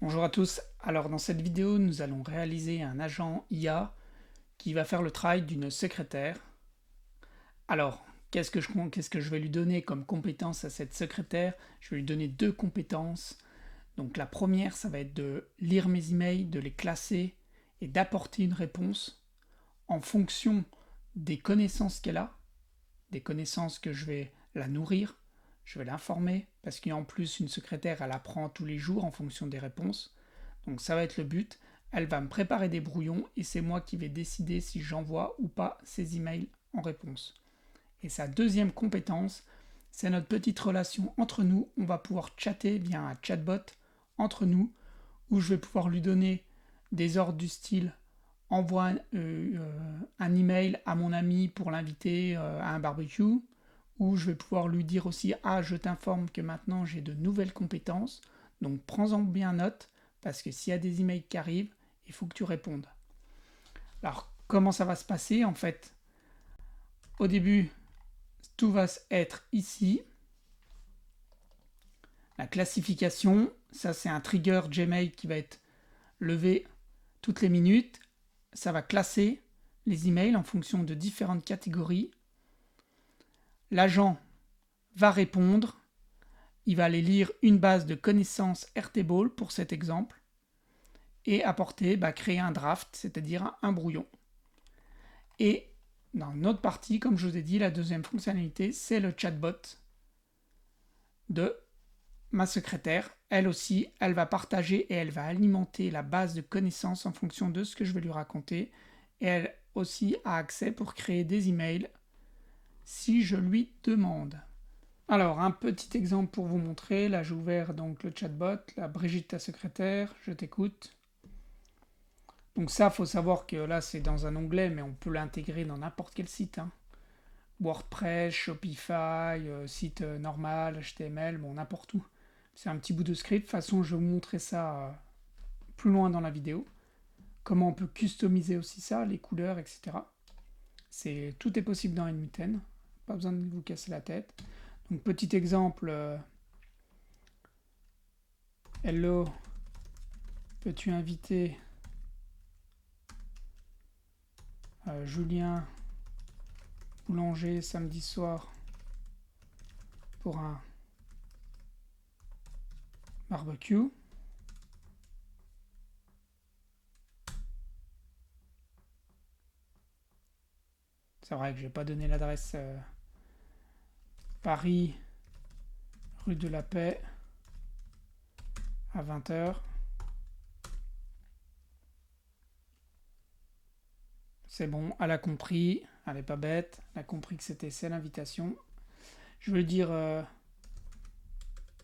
Bonjour à tous, alors dans cette vidéo nous allons réaliser un agent IA qui va faire le travail d'une secrétaire. Alors qu'est-ce que je vais lui donner comme compétence à cette secrétaire? Je vais lui donner deux compétences. Donc la première, ça va être de lire mes emails, de les classer et d'apporter une réponse en fonction des connaissances qu'elle a, des connaissances que je vais la nourrir, je vais l'informer, parce qu'en plus une secrétaire elle apprend tous les jours en fonction des réponses. Donc ça va être le but. Elle va me préparer des brouillons et c'est moi qui vais décider si j'envoie ou pas ces emails en réponse. Et sa deuxième compétence, c'est notre petite relation entre nous. On va pouvoir chatter via un chatbot entre nous où je vais pouvoir lui donner des ordres du style envoie un email à mon ami pour l'inviter à un barbecue, ou je vais pouvoir lui dire aussi ah je t'informe que maintenant j'ai de nouvelles compétences, donc prends-en bien note parce que s'il y a des emails qui arrivent, il faut que tu répondes. Alors comment ça va se passer en fait? Au début, tout va être ici. La classification, ça c'est un trigger Gmail qui va être levé toutes les minutes. Ça va classer les emails en fonction de différentes catégories. L'agent va répondre, il va aller lire une base de connaissances Airtable pour cet exemple et apporter, créer un draft, c'est-à-dire un brouillon. Et dans notre partie, comme je vous ai dit, la deuxième fonctionnalité, c'est le chatbot de ma secrétaire. Elle aussi, elle va partager et elle va alimenter la base de connaissances en fonction de ce que je vais lui raconter. Et elle aussi a accès pour créer des emails si je lui demande. Alors, un petit exemple pour vous montrer. Là, j'ai ouvert donc le chatbot. Là, Brigitte, ta secrétaire, je t'écoute. Donc ça, faut savoir que là, c'est dans un onglet, mais on peut l'intégrer dans n'importe quel site. WordPress, Shopify, site normal, HTML, bon, n'importe où. C'est un petit bout de script. De toute façon, je vais vous montrer ça plus loin dans la vidéo. Comment on peut customiser aussi ça, les couleurs, etc. Tout est possible dans N8N. Pas besoin de vous casser la tête. Donc, petit exemple. Hello, peux-tu inviter Julien Boulanger samedi soir pour un barbecue? C'est vrai que je n'ai pas donné l'adresse Paris, rue de la Paix, à 20h. C'est bon, elle a compris, elle n'est pas bête, elle a compris que c'était ça l'invitation. Je veux dire,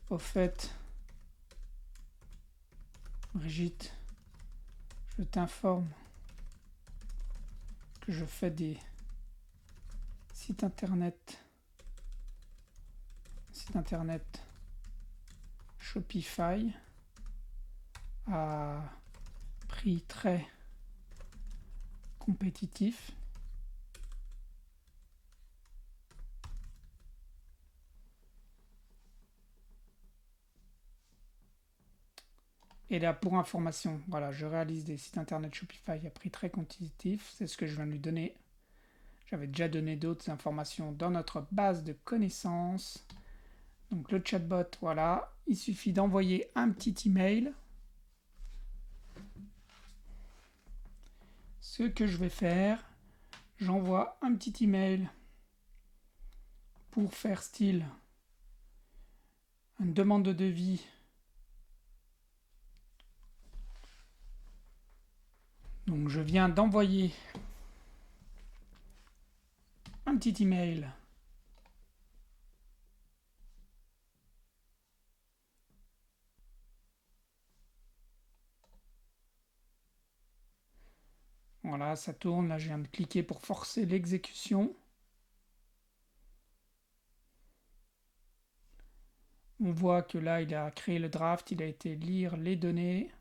au fait, Brigitte, je t'informe que je fais des sites internet Shopify à prix très compétitif. Et là, pour information, voilà, je réalise des sites internet Shopify à prix très compétitif. C'est ce que je viens de lui donner. J'avais déjà donné d'autres informations dans notre base de connaissances. Donc le chatbot, voilà, il suffit d'envoyer un petit email. Ce que je vais faire, j'envoie un petit email pour faire style une demande de devis. Donc je viens d'envoyer un petit email voilà, ça tourne. Là, je viens de cliquer pour forcer l'exécution. On voit que là, il a créé le draft, il a été lire les données.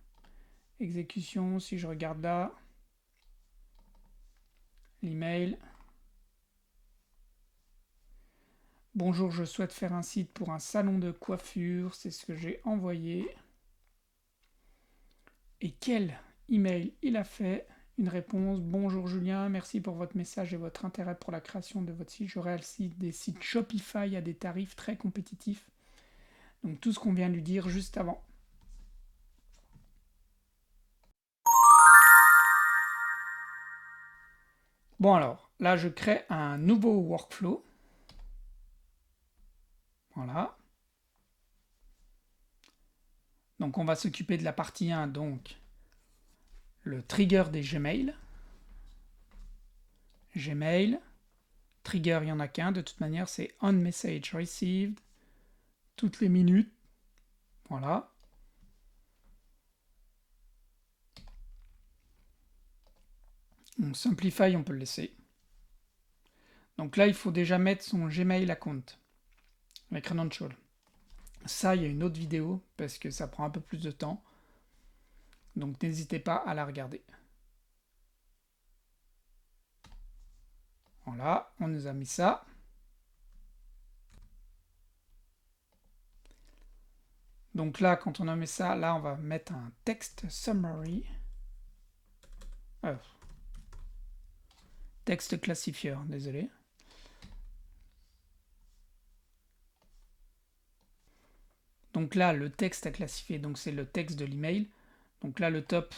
Exécution, si je regarde là, l'email. Bonjour, je souhaite faire un site pour un salon de coiffure, c'est ce que j'ai envoyé. et quel email il a fait. Une réponse: bonjour Julien, merci pour votre message et votre intérêt pour la création de votre site. Je réalise des sites Shopify à des tarifs très compétitifs. Donc tout ce qu'on vient de lui dire juste avant. Bon alors, là je crée un nouveau workflow. Voilà. Donc on va s'occuper de la partie 1, donc le trigger des Gmail. Gmail, trigger il n'y en a qu'un, de toute manière c'est on message received, toutes les minutes. Voilà. Donc Simplify, on peut le laisser. Donc là, il faut déjà mettre son Gmail account avec Credential. Ça, il y a une autre vidéo parce que ça prend un peu plus de temps. Donc n'hésitez pas à la regarder. Voilà, on nous a mis ça. Donc là, quand on a mis ça, là, on va mettre un text summary. Texte classifieur, désolé. Donc là, le texte à classifier, donc c'est le texte de l'email. Donc là, le top,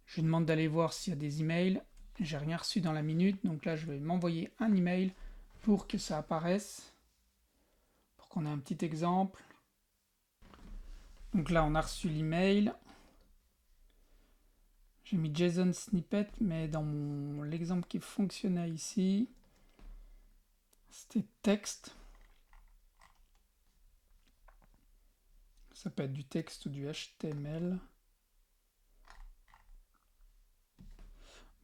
je lui demande d'aller voir s'il y a des emails. J'ai rien reçu dans la minute, donc là, je vais m'envoyer un email pour que ça apparaisse, pour qu'on ait un petit exemple. Donc là, on a reçu l'email. J'ai mis JSON snippet, mais dans l'exemple qui fonctionnait ici, c'était texte. Ça peut être du texte ou du HTML.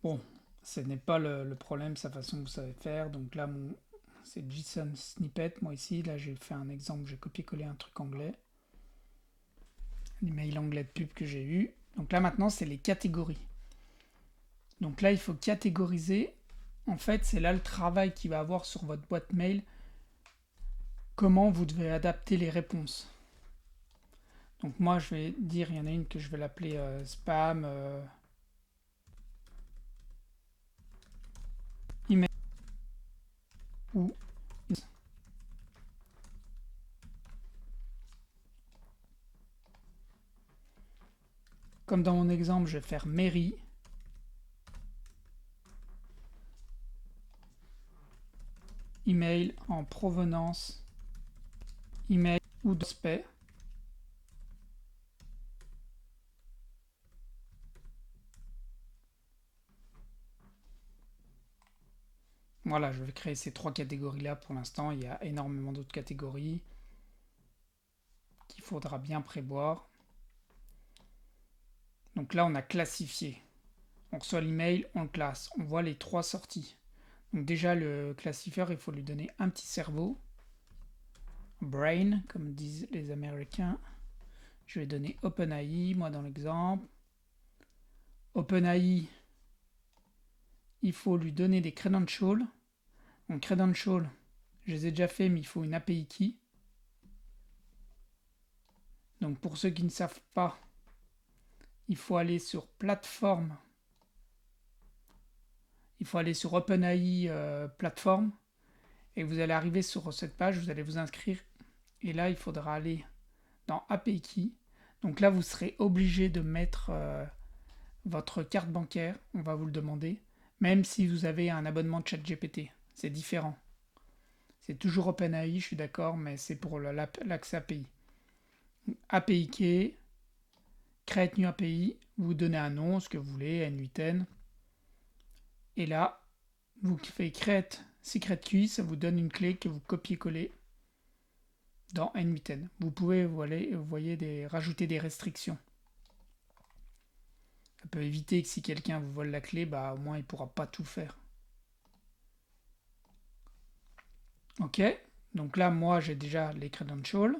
Bon, ce n'est pas le problème, sa façon que vous savez faire. Donc là, c'est JSON snippet. Moi ici, là, j'ai fait un exemple, j'ai copié-collé un truc anglais. L'email anglais de pub que j'ai eu. Donc là, maintenant, c'est les catégories. Donc là, il faut catégoriser. En fait, c'est là le travail qu'il va avoir sur votre boîte mail. Comment vous devez adapter les réponses. Donc moi, je vais dire, il y en a une que je vais l'appeler spam, email ou comme dans mon exemple, je vais faire mairie. Email en provenance, email ou d'aspect. Voilà, je vais créer ces trois catégories-là pour l'instant. Il y a énormément d'autres catégories qu'il faudra bien prévoir. Donc là, on a classifié. On reçoit l'email, on le classe. On voit les trois sorties. Donc déjà, le classifieur, il faut lui donner un petit cerveau. Brain, comme disent les Américains. Je vais donner OpenAI, moi dans l'exemple. OpenAI, il faut lui donner des credentials. Donc credentials, je les ai déjà fait, mais il faut une API key. Donc pour ceux qui ne savent pas, il faut aller sur plateforme. Il faut aller sur OpenAI plateforme. Et vous allez arriver sur cette page, vous allez vous inscrire. Et là, il faudra aller dans API key. Donc là, vous serez obligé de mettre votre carte bancaire. On va vous le demander. Même si vous avez un abonnement de ChatGPT. C'est différent. C'est toujours OpenAI, je suis d'accord, mais c'est pour l'accès API. API key, create new API, vous donnez un nom, ce que vous voulez, N8N. Et là, vous faites create secret key, ça vous donne une clé que vous copiez-collez dans N8N. Vous pouvez, vous voyez, rajouter des restrictions. Ça peut éviter que si quelqu'un vous vole la clé, bah, au moins il ne pourra pas tout faire. Ok, donc là, moi, j'ai déjà les credentials.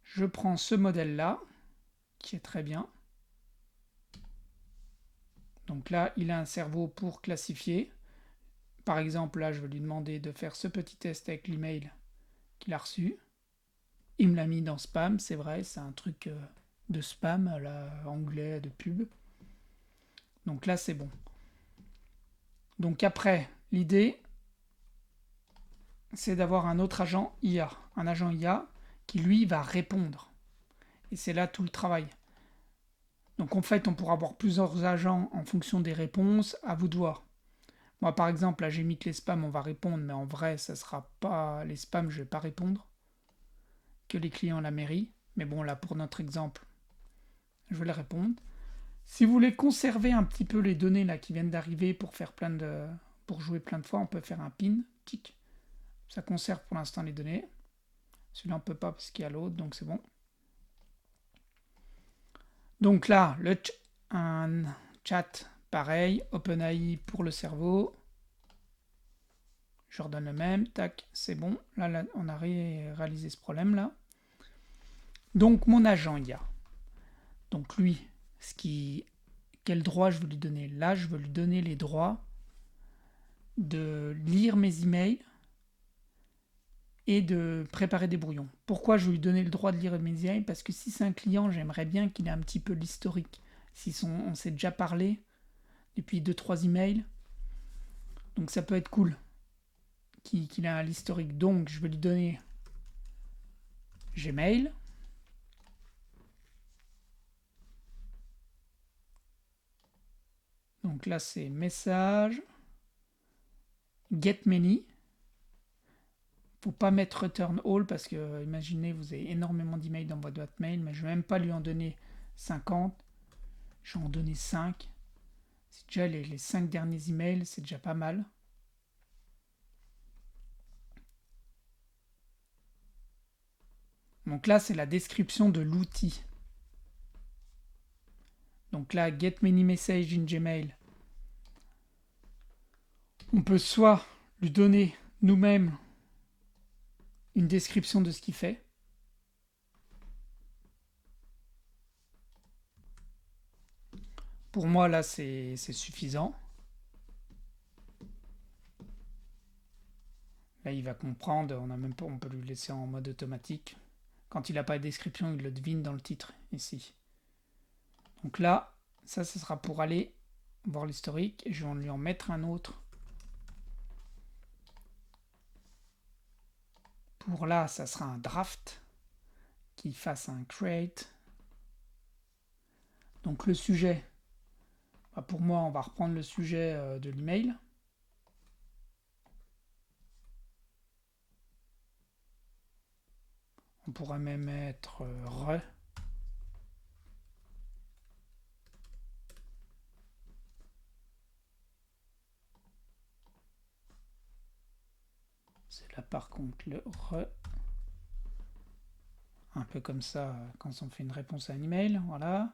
Je prends ce modèle-là, qui est très bien. Donc là, il a un cerveau pour classifier. Par exemple, là, je vais lui demander de faire ce petit test avec l'email qu'il a reçu. Il me l'a mis dans spam, c'est vrai, c'est un truc de spam à la anglais de pub. Donc là, c'est bon. Donc après, l'idée, c'est d'avoir un autre agent IA. Un agent IA qui, lui, va répondre. Et c'est là tout le travail. Donc en fait, on pourra avoir plusieurs agents en fonction des réponses, à vous de voir. Moi, par exemple, là, j'ai mis que les spams, on va répondre, mais en vrai, ça sera pas... Les spams, je vais pas répondre. Que les clients à la mairie. Mais bon, là, pour notre exemple, je vais les répondre. Si vous voulez conserver un petit peu les données là qui viennent d'arriver pour faire pour jouer plein de fois, on peut faire un pin, tic. Ça conserve pour l'instant les données. Celui-là on peut pas parce qu'il y a l'autre, donc c'est bon. Donc là, un chat pareil, OpenAI pour le cerveau. Je redonne le même, tac, c'est bon. Là, on a réalisé ce problème là. Donc mon agent IA. Donc lui, quel droit je veux lui donner? Là, je veux lui donner les droits de lire mes emails et de préparer des brouillons. Pourquoi je vais lui donner le droit de lire mes emails? Parce que si c'est un client, j'aimerais bien qu'il ait un petit peu l'historique. Si on s'est déjà parlé depuis 2-3 emails, donc ça peut être cool qu'il ait l'historique. Donc je vais lui donner Gmail. Donc là c'est message, get many. Faut pas mettre return all parce que imaginez vous avez énormément d'emails dans votre boîte mail, mais je vais même pas lui en donner 50. Je vais en donner 5. C'est déjà les 5 derniers emails, c'est déjà pas mal. Donc là, c'est la description de l'outil. Donc là, get many messages in Gmail. On peut soit lui donner nous-mêmes une description de ce qu'il fait. Pour moi, là, c'est suffisant. Là, il va comprendre. On peut lui laisser en mode automatique. Quand il n'a pas de description, il le devine dans le titre, ici. Donc là, ça sera pour aller voir l'historique. Et je vais lui en mettre un autre. Pour là, ça sera un draft qui fasse un create. Donc le sujet, pour moi, on va reprendre le sujet de l'email. On pourrait même mettre re. C'est là par contre le re. Un peu comme ça quand on fait une réponse à un email. Voilà.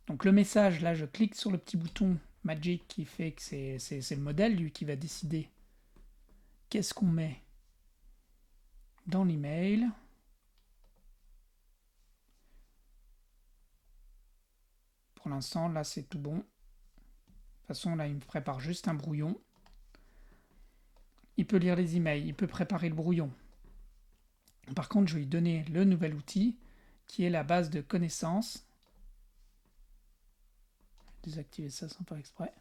Donc le message, là je clique sur le petit bouton Magic qui fait que c'est le modèle, lui, qui va décider qu'est-ce qu'on met dans l'email. Pour l'instant, là c'est tout bon. De toute façon, là il me prépare juste un brouillon. Il peut lire les emails, il peut préparer le brouillon. Par contre, je vais lui donner le nouvel outil qui est la base de connaissances. Je vais désactiver ça sans faire exprès.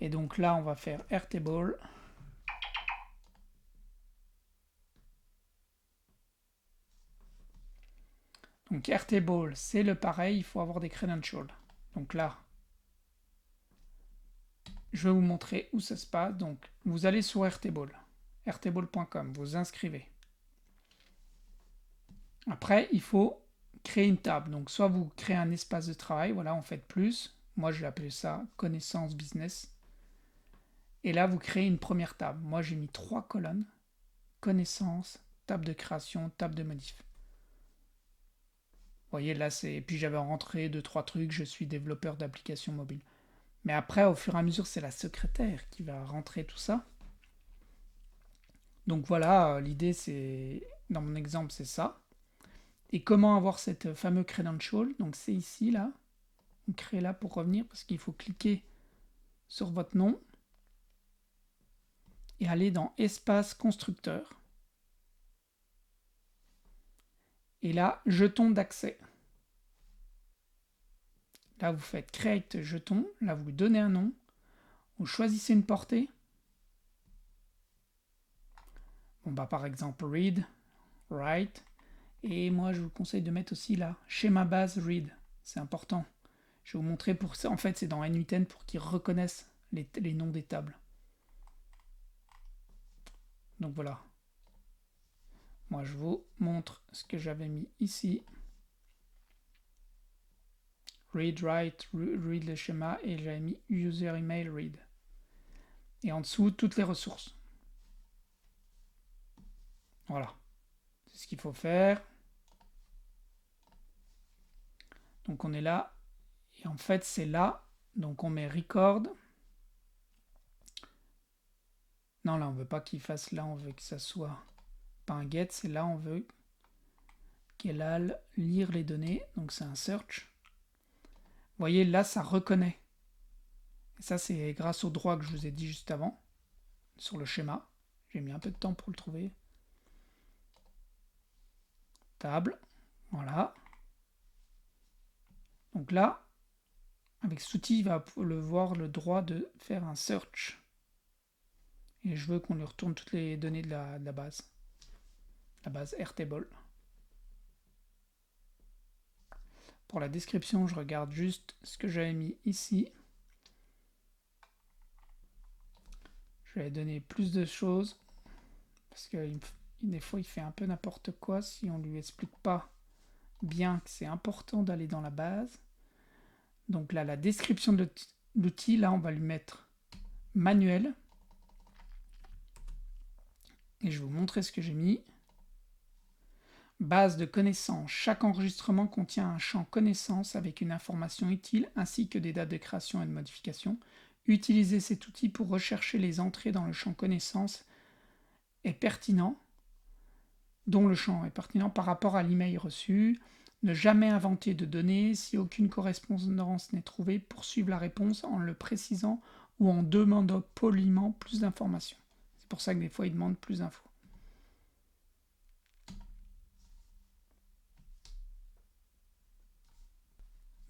Et donc là, on va faire Airtable. Donc Airtable, c'est le pareil, il faut avoir des credentials. Donc là, je vais vous montrer où ça se passe. Donc vous allez sur Airtable, airtable.com, vous inscrivez. Après, il faut créer une table. Donc soit vous créez un espace de travail, voilà, on fait plus. Moi, je vais appeler ça connaissance business. Et là, vous créez une première table. Moi, j'ai mis 3 colonnes. Connaissance, table de création, table de modif. Vous voyez, là, c'est... Puis j'avais rentré 2-3 trucs, je suis développeur d'applications mobiles. Mais après, au fur et à mesure, c'est la secrétaire qui va rentrer tout ça. Donc voilà, l'idée, c'est... Dans mon exemple, c'est ça. Et comment avoir cette fameuse credential? Donc c'est ici, là. On crée là pour revenir, parce qu'il faut cliquer sur votre nom. et aller dans Espace constructeur. Et là, jeton d'accès. Là, vous faites Create jeton. Là, vous lui donnez un nom. Vous choisissez une portée. Bon, bah, par exemple, read, write. Et moi, je vous conseille de mettre aussi là, schéma base read. C'est important. Je vais vous montrer pour ça. En fait, c'est dans N8N pour qu'ils reconnaissent les noms des tables. Donc voilà. Moi, je vous montre ce que j'avais mis ici. Read, write, read le schéma, et j'avais mis user email read. Et en dessous, toutes les ressources. Voilà. C'est ce qu'il faut faire. Donc on est là. Et en fait, c'est là. Donc on met record. Non, là, on veut pas qu'il fasse là. On veut que ça soit pas un get. C'est là, on veut qu'elle aille lire les données. Donc c'est un search. Vous voyez, là, ça reconnaît. Et ça, c'est grâce au droit que je vous ai dit juste avant. Sur le schéma. J'ai mis un peu de temps pour le trouver. Table. Voilà. Donc là, avec cet outil, il va voir le droit de faire un search. Et je veux qu'on lui retourne toutes les données de la base. La base Airtable. Pour la description, je regarde juste ce que j'avais mis ici. Je vais donner plus de choses. Parce que des fois, il fait un peu n'importe quoi si on ne lui explique pas bien que c'est important d'aller dans la base. Donc là, la description de l'outil, là, on va lui mettre manuel. Et je vais vous montrer ce que j'ai mis. Base de connaissances. Chaque enregistrement contient un champ connaissances avec une information utile ainsi que des dates de création et de modification. Utilisez cet outil pour rechercher les entrées dans le champ connaissances est pertinent, dont le champ est pertinent par rapport à l'email reçu. Ne jamais inventer de données. Si aucune correspondance n'est trouvée, poursuivre la réponse en le précisant ou en demandant poliment plus d'informations. C'est pour ça que des fois, ils demandent plus d'infos.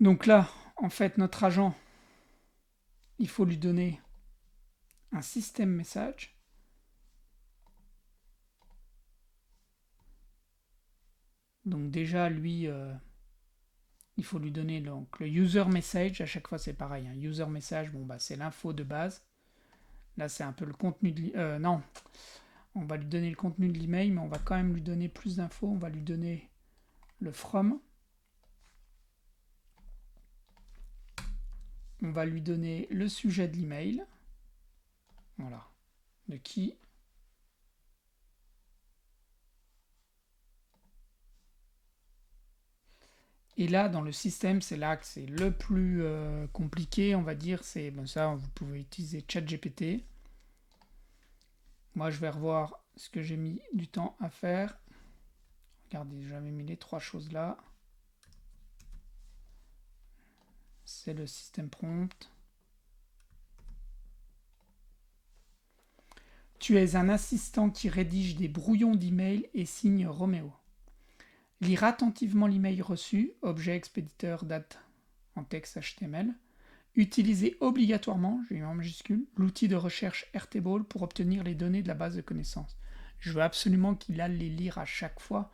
Donc là, en fait, notre agent, il faut lui donner un système message. Donc déjà, lui, il faut lui donner donc, le user message. À chaque fois, c'est pareil. Un user message, bon, bah, c'est l'info de base. Là, c'est un peu le contenu de... non, on va lui donner le contenu de l'email, mais on va quand même lui donner plus d'infos. On va lui donner le from. On va lui donner le sujet de l'email. Voilà. De qui. Et là, dans le système, c'est là que c'est le plus compliqué, on va dire. C'est bon, ça, vous pouvez utiliser ChatGPT. Moi, je vais revoir ce que j'ai mis du temps à faire. Regardez, j'avais mis les trois choses là. C'est le système prompt. Tu es un assistant qui rédige des brouillons d'email et signe Roméo. Lire attentivement l'email reçu, objet expéditeur date en texte HTML. Utilisez obligatoirement, j'ai mis en majuscule, l'outil de recherche Airtable pour obtenir les données de la base de connaissances. Je veux absolument qu'il aille les lire à chaque fois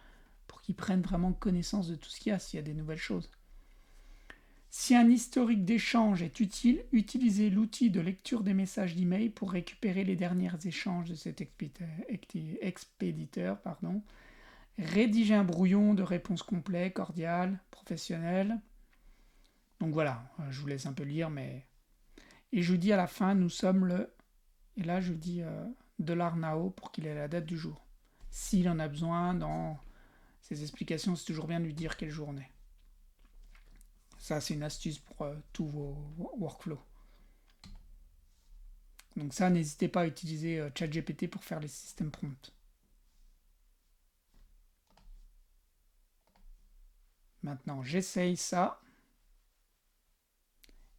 pour qu'il prenne vraiment connaissance de tout ce qu'il y a, s'il y a des nouvelles choses. Si un historique d'échange est utile, utilisez l'outil de lecture des messages d'email pour récupérer les derniers échanges de cet expéditeur. Rédigez un brouillon de réponse complet, cordial, professionnel. Donc voilà, je vous laisse un peu lire, mais... Et je vous dis à la fin, nous sommes le... Et là, je vous dis $now pour qu'il ait la date du jour. S'il en a besoin dans ses explications, c'est toujours bien de lui dire quelle journée. Ça, c'est une astuce pour tous vos workflows. Donc ça, n'hésitez pas à utiliser ChatGPT pour faire les systèmes prompts. Maintenant, j'essaye ça.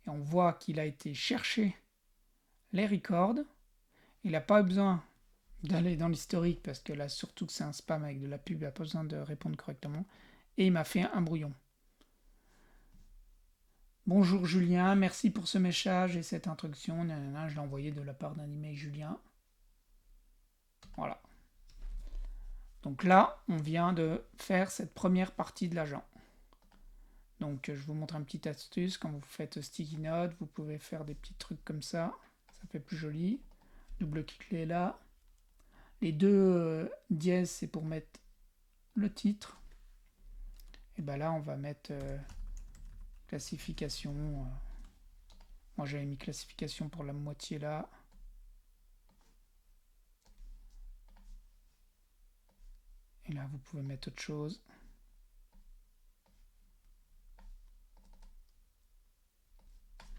Et on voit qu'il a été chercher les records. Il n'a pas besoin d'aller dans l'historique parce que là, surtout que c'est un spam avec de la pub, il n'a pas besoin de répondre correctement. Et il m'a fait un brouillon. Bonjour Julien, merci pour ce message et cette introduction. Je l'ai envoyé de la part d'un email Julien. Voilà. Donc là, on vient de faire cette première partie de l'agent. Donc je vous montre un petit astuce. Quand vous faites sticky note, vous pouvez faire des petits trucs comme ça. Ça fait plus joli. Double-cliquez là. Les deux dièses, c'est pour mettre le titre. Et bien là, on va mettre classification. Moi, j'avais mis classification pour la moitié là. Et là, vous pouvez mettre autre chose.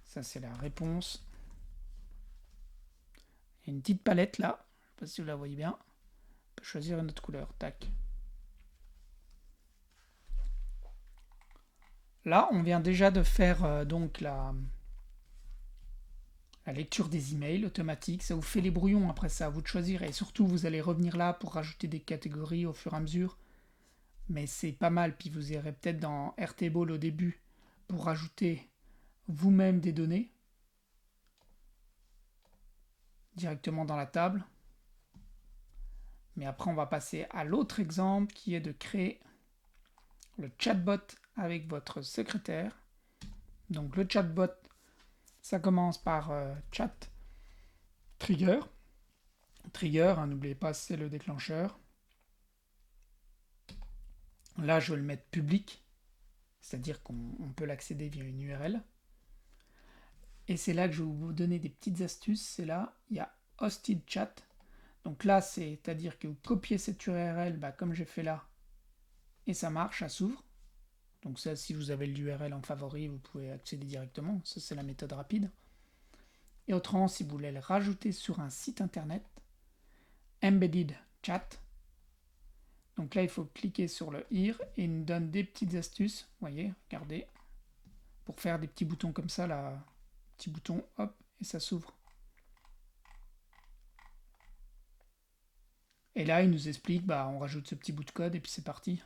Ça, c'est la réponse. Il y a une petite palette là. Je ne sais pas si vous la voyez bien. On peut choisir une autre couleur. Tac. Là, on vient déjà de faire donc la lecture des emails automatique. Ça vous fait les brouillons après ça, à vous de choisir. Et surtout, vous allez revenir là pour rajouter des catégories au fur et à mesure. Mais c'est pas mal. Puis vous irez peut-être dans Airtable au début pour rajouter vous-même des données directement dans la table. Mais après, on va passer à l'autre exemple qui est de créer le chatbot avec votre secrétaire. Donc le chatbot, ça commence par chat trigger. Trigger, n'oubliez pas, c'est le déclencheur. Là, je vais le mettre public, c'est-à-dire qu'on peut l'accéder via une URL. Et c'est là que je vais vous donner des petites astuces. C'est là, il y a hosted chat. Donc là, c'est-à-dire que vous copiez cette URL, comme j'ai fait là, et ça marche, ça s'ouvre. Donc ça, si vous avez l'URL en favori, vous pouvez accéder directement. Ça, c'est la méthode rapide. Et autrement, si vous voulez le rajouter sur un site internet, embedded chat. Donc là, il faut cliquer sur le here et il nous donne des petites astuces. Vous voyez, regardez. Pour faire des petits boutons comme ça, là, petit bouton, hop, et ça s'ouvre. Et là, il nous explique, on rajoute ce petit bout de code et puis c'est parti.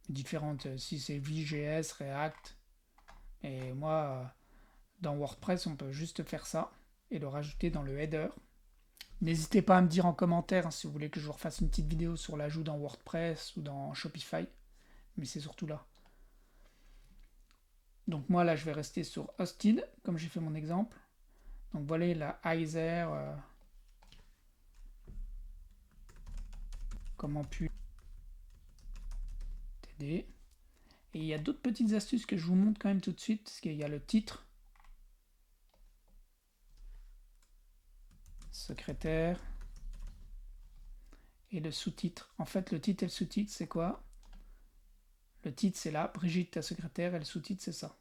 Différentes, si c'est Vue.js, React. Et moi, dans WordPress, on peut juste faire ça et le rajouter dans le header. N'hésitez pas à me dire en commentaire si vous voulez que je vous refasse une petite vidéo sur l'ajout dans WordPress ou dans Shopify. Mais c'est surtout là. Donc moi, là, je vais rester sur Hosted, comme j'ai fait mon exemple. Donc voilà la Heiser. Comment puis t'aider. Et il y a d'autres petites astuces que je vous montre quand même tout de suite, parce qu'il y a le titre, secrétaire, et le sous-titre. En fait, le titre et le sous-titre, c'est quoi? Le titre, c'est là, Brigitte, ta secrétaire, et le sous-titre, c'est ça.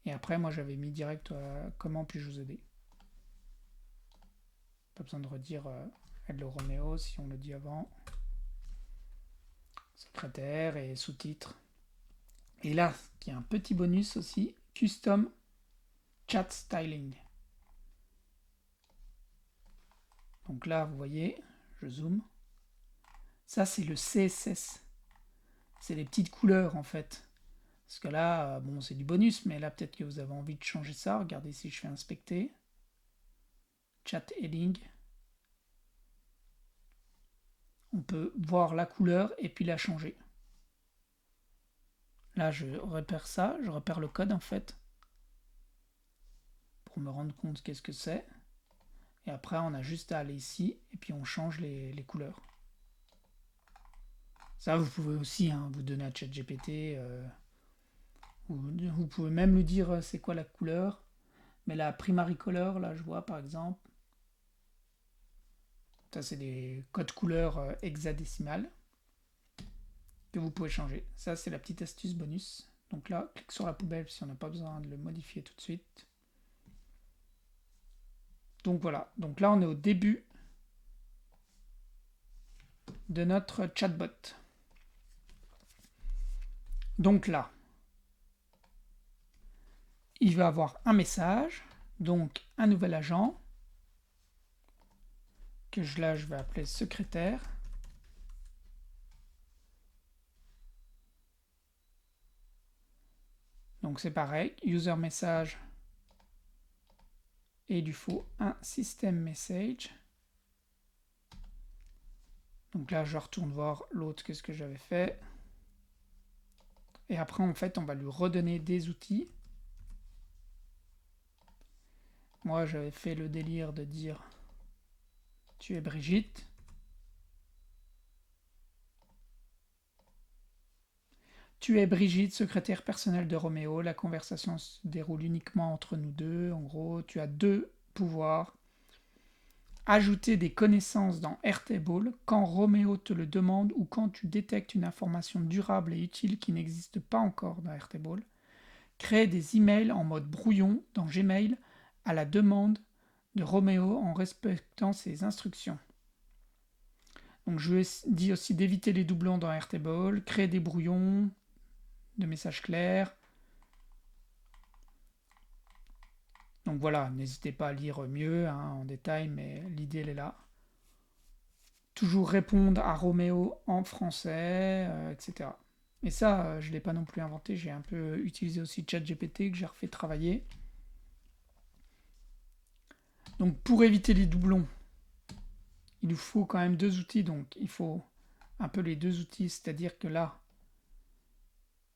Et après, moi, j'avais mis direct comment puis-je vous aider. Pas besoin de redire Hello Roméo si on le dit avant. Secrétaire et sous-titre. Et là, il y a un petit bonus aussi, Custom Chat Styling. Donc là, vous voyez, je zoome. Ça, c'est le CSS. C'est les petites couleurs, en fait. Parce que là, bon, c'est du bonus, mais là, peut-être que vous avez envie de changer ça. Regardez si je fais inspecter. Chat heading. On peut voir la couleur et puis la changer. Là, je repère ça, je repère le code, en fait. Pour me rendre compte qu'est-ce que c'est. Et après, on a juste à aller ici, et puis on change les couleurs. Ça, vous pouvez aussi vous donner à ChatGPT. Vous pouvez même lui dire c'est quoi la couleur. Mais la primary color, là, je vois par exemple. Ça, c'est des codes couleurs hexadécimales que vous pouvez changer. Ça, c'est la petite astuce bonus. Donc là, clique sur la poubelle si on n'a pas besoin de le modifier tout de suite. Donc voilà. Donc là, on est au début de notre chatbot. Donc là, il va avoir un message. Donc un nouvel agent que là je vais appeler secrétaire. Donc c'est pareil, user message et il lui faut un system message. Donc là je retourne voir l'autre, qu'est-ce que j'avais fait. Et après en fait on va lui redonner des outils. Moi j'avais fait le délire de dire tu es Brigitte. Tu es Brigitte, secrétaire personnelle de Roméo. La conversation se déroule uniquement entre nous deux. En gros, tu as deux pouvoirs. Ajouter des connaissances dans Airtable quand Roméo te le demande ou quand tu détectes une information durable et utile qui n'existe pas encore dans Airtable. Créer des emails en mode brouillon dans Gmail à la demande de Roméo en respectant ses instructions. Donc je lui ai dit aussi d'éviter les doublons dans Airtable, créer des brouillons de messages clairs. Donc voilà, n'hésitez pas à lire mieux en détail, mais l'idée elle est là. Toujours répondre à Roméo en français, etc. Et ça, je ne l'ai pas non plus inventé, j'ai un peu utilisé aussi ChatGPT que j'ai refait travailler. Donc pour éviter les doublons, il nous faut quand même deux outils, donc il faut un peu les deux outils, c'est-à-dire que là,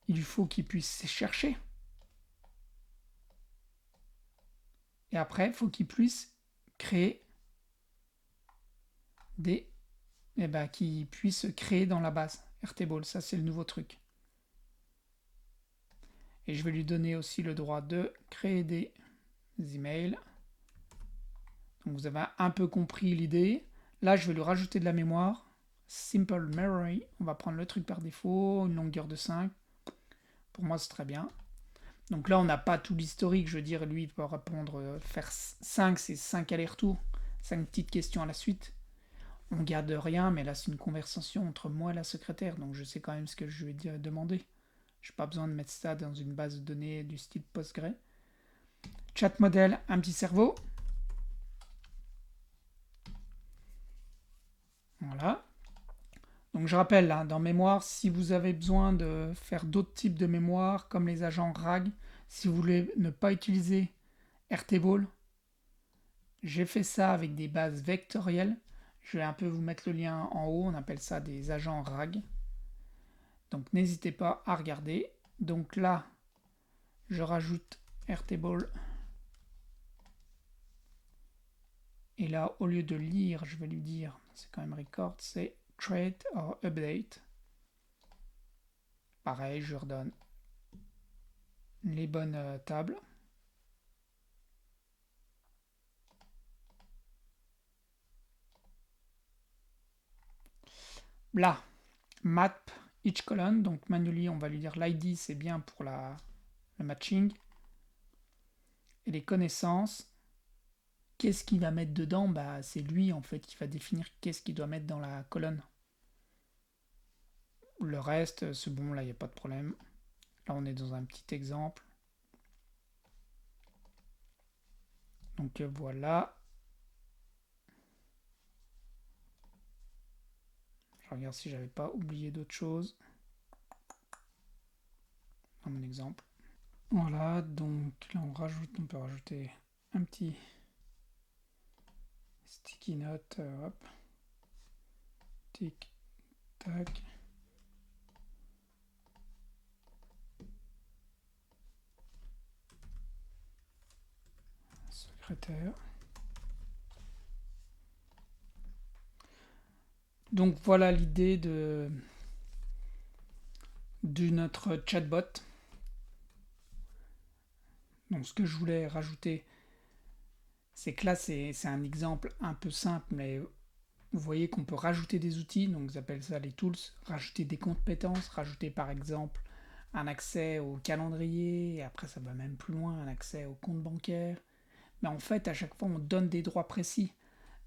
il lui faut qu'il puisse chercher. Et après, il faut qu'il puisse créer des... qu'il puisse créer dans la base Airtable, ça c'est le nouveau truc. Et je vais lui donner aussi le droit de créer des emails. Donc vous avez un peu compris l'idée. Là, je vais lui rajouter de la mémoire. Simple Memory. On va prendre le truc par défaut, une longueur de 5. Pour moi, c'est très bien. Donc là, on n'a pas tout l'historique. Je veux dire, lui, il peut répondre, faire 5, c'est 5 allers-retours. 5 petites questions à la suite. On garde rien, mais là, c'est une conversation entre moi et la secrétaire. Donc je sais quand même ce que je lui ai demandé. Je n'ai pas besoin de mettre ça dans une base de données du style Postgre. Chat modèle, un petit cerveau. Voilà. Donc je rappelle, hein, dans mémoire, si vous avez besoin de faire d'autres types de mémoire, comme les agents RAG, si vous voulez ne pas utiliser Airtable, j'ai fait ça avec des bases vectorielles. Je vais un peu vous mettre le lien en haut, on appelle ça des agents RAG. Donc n'hésitez pas à regarder. Donc là, je rajoute Airtable. Et là, au lieu de lire, je vais lui dire, c'est quand même record, c'est create or update. Pareil, je redonne les bonnes tables. Là, map each column, donc manually, on va lui dire l'ID, c'est bien pour le matching. Et les connaissances, qu'est-ce qu'il va mettre dedans? C'est lui, en fait, qui va définir qu'est-ce qu'il doit mettre dans la colonne. Le reste, c'est bon, là, il n'y a pas de problème. Là, on est dans un petit exemple. Donc voilà. Je regarde si j'avais pas oublié d'autres choses dans mon exemple. Voilà, donc là on peut rajouter un petit sticky note, hop, tic, tac. Secrétaire. Donc voilà l'idée de notre chatbot. Donc ce que je voulais rajouter, c'est que là c'est un exemple un peu simple, mais vous voyez qu'on peut rajouter des outils, donc ils appellent ça les tools, rajouter des compétences, rajouter par exemple un accès au calendrier, et après ça va même plus loin, un accès au compte bancaire. Mais en fait, à chaque fois, on donne des droits précis.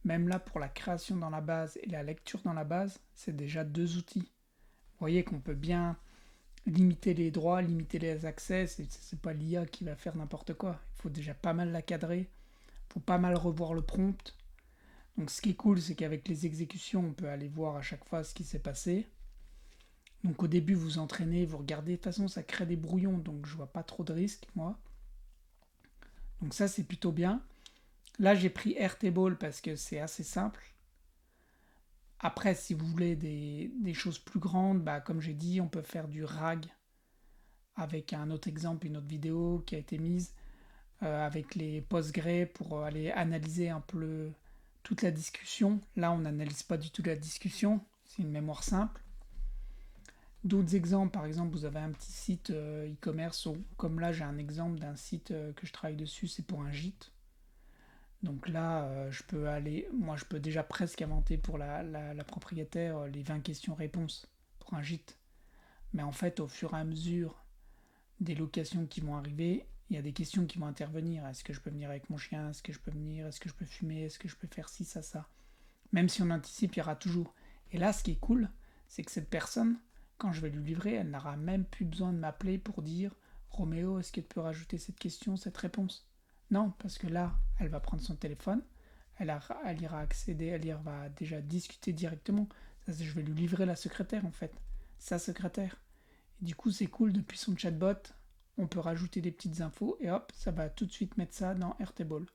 Même là, pour la création dans la base et la lecture dans la base, c'est déjà deux outils. Vous voyez qu'on peut bien limiter les droits, limiter les accès, c'est pas l'IA qui va faire n'importe quoi. Il faut déjà pas mal la cadrer, il faut pas mal revoir le prompt. Donc ce qui est cool, c'est qu'avec les exécutions, on peut aller voir à chaque fois ce qui s'est passé. Donc au début, vous entraînez, vous regardez, de toute façon ça crée des brouillons, donc je vois pas trop de risques moi. Donc ça c'est plutôt bien. Là j'ai pris Airtable parce que c'est assez simple. Après si vous voulez des choses plus grandes, bah, comme j'ai dit, on peut faire du RAG avec un autre exemple, une autre vidéo qui a été mise avec les Postgre pour aller analyser un peu toute la discussion. Là on n'analyse pas du tout la discussion, c'est une mémoire simple. D'autres exemples, par exemple, vous avez un petit site e-commerce, comme là j'ai un exemple d'un site que je travaille dessus, c'est pour un gîte. Donc là, je peux déjà presque inventer pour la propriétaire les 20 questions-réponses pour un gîte. Mais en fait, au fur et à mesure des locations qui vont arriver, il y a des questions qui vont intervenir. Est-ce que je peux venir avec mon chien? Est-ce que je peux venir? Est-ce que je peux fumer? Est-ce que je peux faire ci, ça? Même si on anticipe, il y aura toujours. Et là, ce qui est cool, c'est que cette personne, quand je vais lui livrer, elle n'aura même plus besoin de m'appeler pour dire Roméo, est-ce que tu peux rajouter cette question, cette réponse? Non, parce que là, elle va prendre son téléphone, elle ira accéder, elle va déjà discuter directement. Je vais lui livrer la secrétaire en fait, sa secrétaire. Et du coup, c'est cool, depuis son chatbot, on peut rajouter des petites infos et hop, ça va tout de suite mettre ça dans Airtable.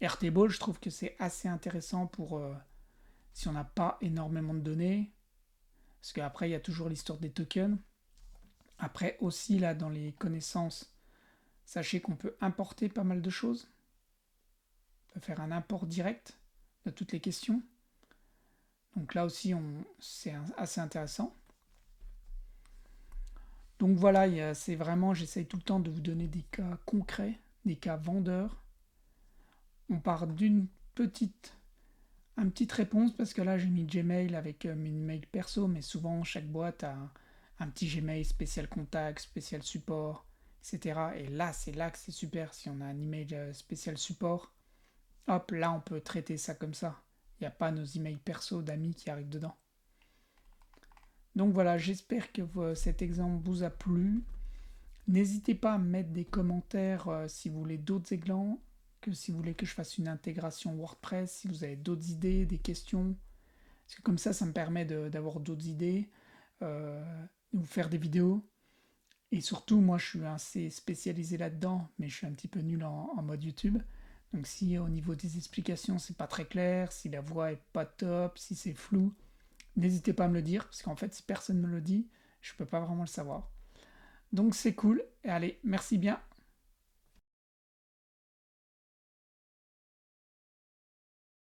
Airtable, je trouve que c'est assez intéressant pour si on n'a pas énormément de données, parce qu'après, il y a toujours l'histoire des tokens. Après aussi, là, dans les connaissances, sachez qu'on peut importer pas mal de choses. On peut faire un import direct de toutes les questions. Donc là aussi, c'est assez intéressant. Donc voilà, c'est vraiment, j'essaye tout le temps de vous donner des cas concrets, des cas vendeurs. On part d'une petite réponse, parce que là j'ai mis Gmail avec mes emails perso, mais souvent chaque boîte a un petit Gmail spécial contact, spécial support, etc. Et là c'est que c'est super, si on a un email spécial support, hop, là on peut traiter ça comme ça. Il n'y a pas nos emails perso d'amis qui arrivent dedans. Donc voilà, j'espère que cet exemple vous a plu. N'hésitez pas à mettre des commentaires si vous voulez d'autres exemples, que si vous voulez que je fasse une intégration WordPress, si vous avez d'autres idées, des questions. Parce que comme ça me permet d'avoir d'autres idées, de vous faire des vidéos. Et surtout, moi je suis assez spécialisé là-dedans, mais je suis un petit peu nul en mode YouTube. Donc si au niveau des explications c'est pas très clair, si la voix est pas top, si c'est flou, n'hésitez pas à me le dire, parce qu'en fait si personne me le dit, je peux pas vraiment le savoir. Donc c'est cool, et allez, merci bien.